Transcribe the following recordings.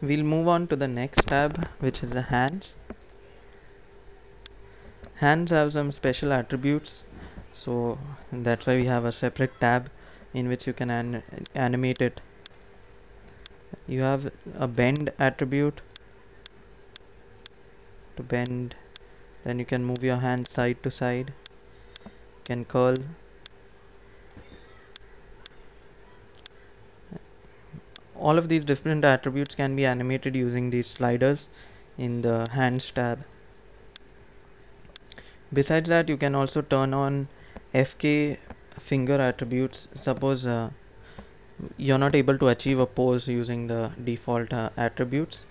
We'll move on to the next tab, which is the hands. Hands have some special attributes, so that's why we have a separate tab in which you can animate it. You have a bend attribute to bend, then you can move your hand side to side, you can curl. All of these different attributes can be animated using these sliders in the hands tab. Besides that, you can also turn on FK finger attributes. Suppose you're not able to achieve a pose using the default attributes,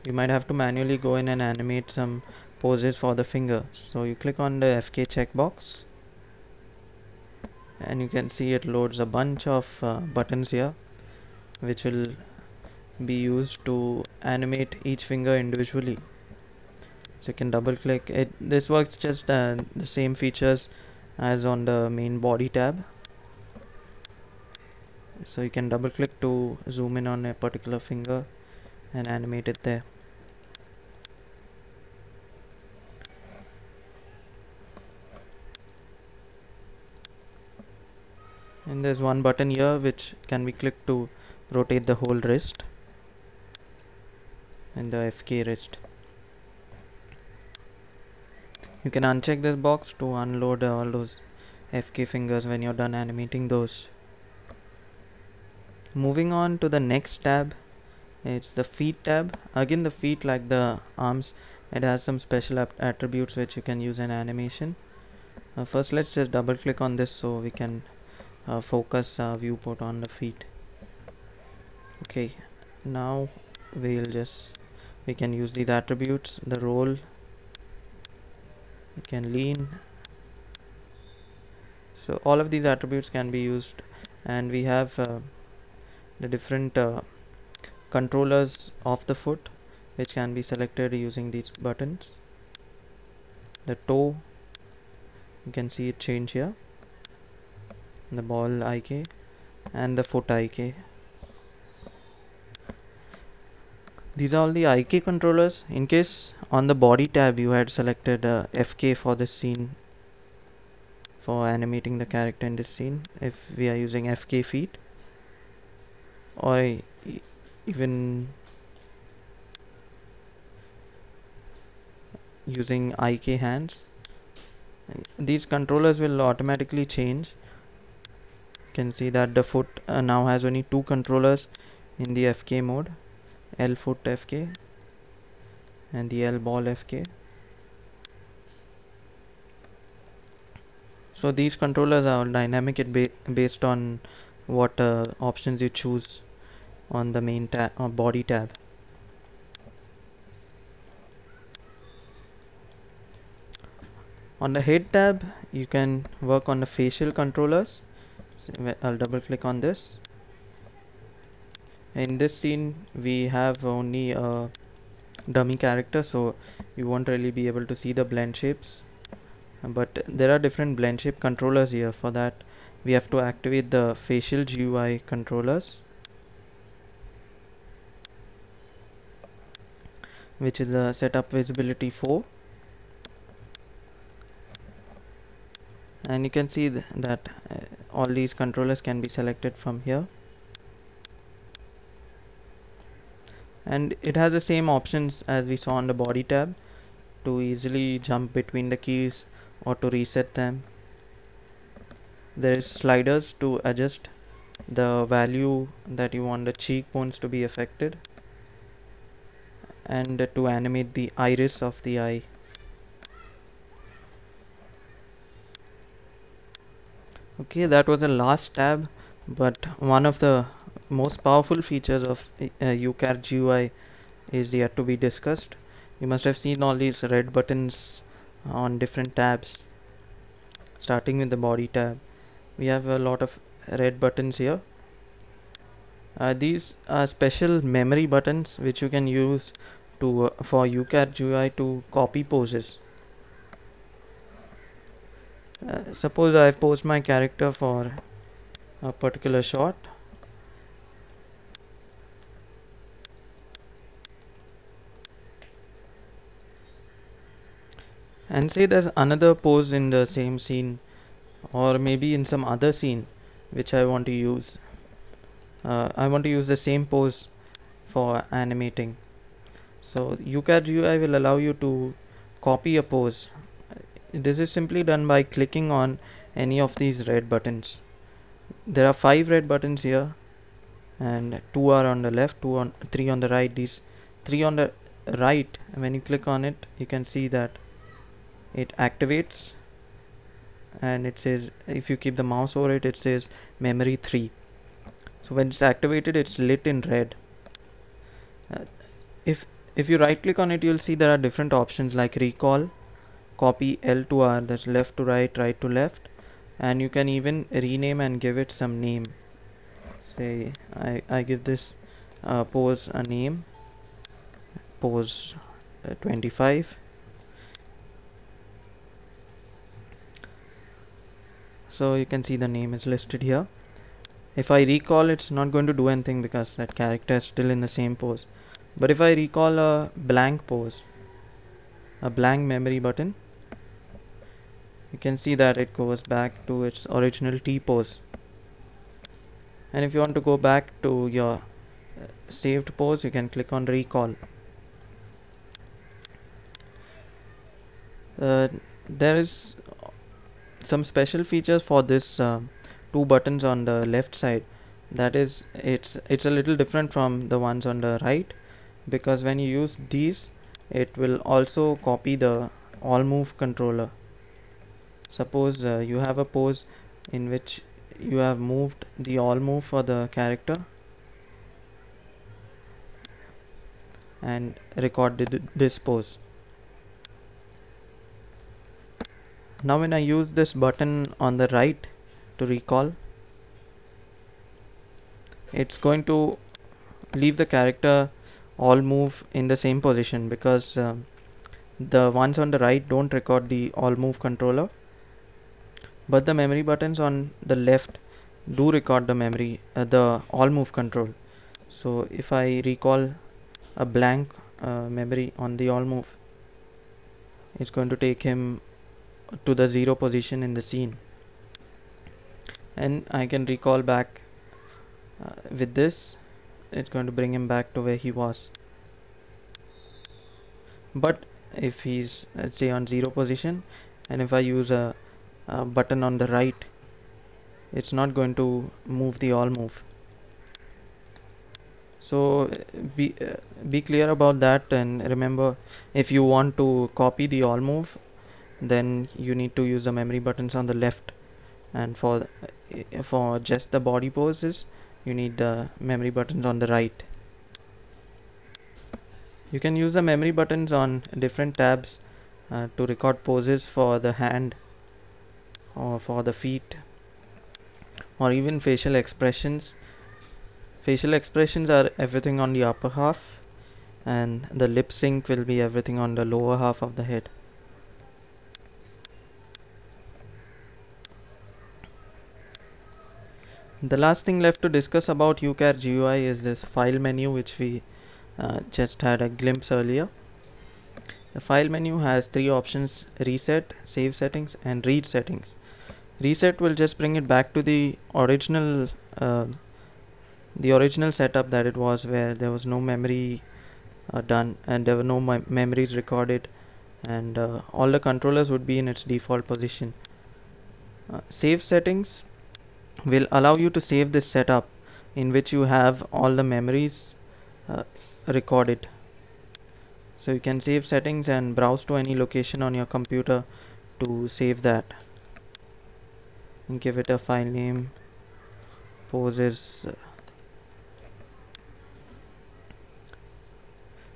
you might have to manually go in and animate some poses for the finger. So you click on the FK checkbox and you can see it loads a bunch of buttons here, which will be used to animate each finger individually. So you can double click it. This works just the same features as on the main body tab. So you can double click to zoom in on a particular finger and animate it there. And there's one button here which can be clicked to rotate the whole wrist and the FK wrist. You can uncheck this box to unload all those FK fingers when you're done animating those. Moving on to the next tab, it's the feet tab. Again, the feet, like the arms, it has some special attributes which you can use in animation. First, let's just double click on this so we can focus our viewport on the feet. Okay, now we can use these attributes. The roll, you can lean. So all of these attributes can be used, and we have the different controllers of the foot which can be selected using these buttons. The toe, you can see it change here, the ball IK and the foot IK. These are all the IK controllers. In case on the body tab you had selected FK for this scene, for animating the character in this scene, if we are using FK feet, or even using IK hands, these controllers will automatically change. You can see that the foot now has only two controllers in the FK mode, L foot FK and the L ball FK. So these controllers are dynamic based on what options you choose on the main tab or body tab. On the head tab, you can work on the facial controllers. So I'll double click on this. In this scene, we have only a dummy character, so you won't really be able to see the blend shapes. But there are different blend shape controllers here. For that, we have to activate the facial GUI controllers, which is a setup visibility 4. And you can see that all these controllers can be selected from here, and it has the same options as we saw on the body tab to easily jump between the keys or to reset them. There is sliders to adjust the value that you want the cheekbones to be affected, and to animate the iris of the eye. Okay, that was the last tab, but one of the most powerful features of ucharGUI is yet to be discussed. You must have seen all these red buttons on different tabs. Starting with the body tab, we have a lot of red buttons here. These are special memory buttons which you can use to for ucharGUI to copy poses. Suppose I have posed my character for a particular shot. and say there's another pose in the same scene, or maybe in some other scene which I want to use. I want to use the same pose for animating. So ucharGUI will allow you to copy a pose. This is simply done by clicking on any of these red buttons. There are 5 red buttons here, and 2 are on the left, 3 on the right. These 3 on the right, when you click on it, you can see that it activates, and it says, if you keep the mouse over it, it says memory 3. So when it's activated, it's lit in red. uh, if if you right click on it, you'll see there are different options like recall, copy L to R, that's left to right, right to left, and you can even rename and give it some name. Say I give this pose a name, pose 25. So you can see the name is listed here. If I recall, it's not going to do anything because that character is still in the same pose. But if I recall a blank pose, a blank memory button, you can see that it goes back to its original T pose. And if you want to go back to your saved pose, you can click on recall. uh, there is some special features for this two buttons on the left side. That is, it's a little different from the ones on the right, because when you use these, it will also copy the all move controller. Suppose you have a pose in which you have moved the all move for the character and recorded this pose. Now when I use this button on the right to recall, it's going to leave the character all move in the same position, because the ones on the right don't record the all move controller, but the memory buttons on the left do record the the all move control. So if I recall a blank memory on the all move, it's going to take him to the 0 position in the scene, and I can recall back with this. It's going to bring him back to where he was. But if he's, let's say, on 0 position, and if I use a button on the right, it's not going to move the all move. So be clear about that, and remember, if you want to copy the all move, then you need to use the memory buttons on the left, and for just the body poses, you need the memory buttons on the right. You can use the memory buttons on different tabs to record poses for the hand or for the feet, or even facial expressions. Facial expressions are everything on the upper half, and the lip sync will be everything on the lower half of the head. The last thing left to discuss about ucharGUI is this file menu, which we just had a glimpse earlier. The file menu has 3 options: reset, save settings, and read settings. Reset will just bring it back to uh, the original setup that it was, where there was no memory done, and there were no memories recorded, and all the controllers would be in its default position. Save settings will allow you to save this setup in which you have all the memories uh, recorded. So you can save settings and browse to any location on your computer to save that, and give it a file name, poses,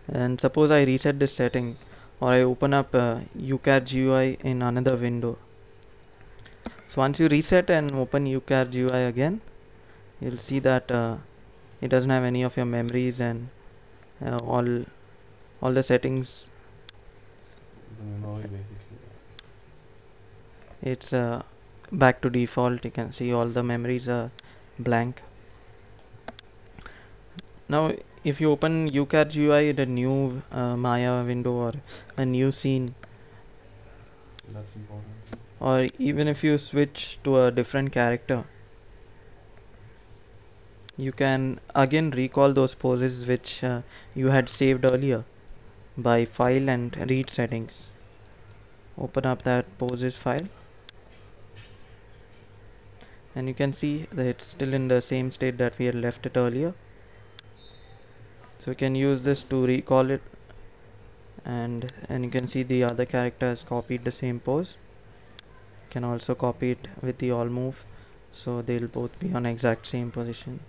and suppose I reset this setting, or I open up ucharGUI in another window. So once you reset and open ucharGUI again, you'll see that it doesn't have any of your memories, and uh, all all the settings, The memory basically. it's back to default. You can see all the memories are blank. Now if you open ucharGUI in a new Maya window or a new scene, That's important. Or even if you switch to a different character, you can again recall those poses which you had saved earlier by file and read settings. Open up that poses file and you can see that it's still in the same state that we had left it earlier. So we can use this to recall it, and you can see the other character has copied the same pose. You can also copy it with the all move, so they'll both be on exact same position.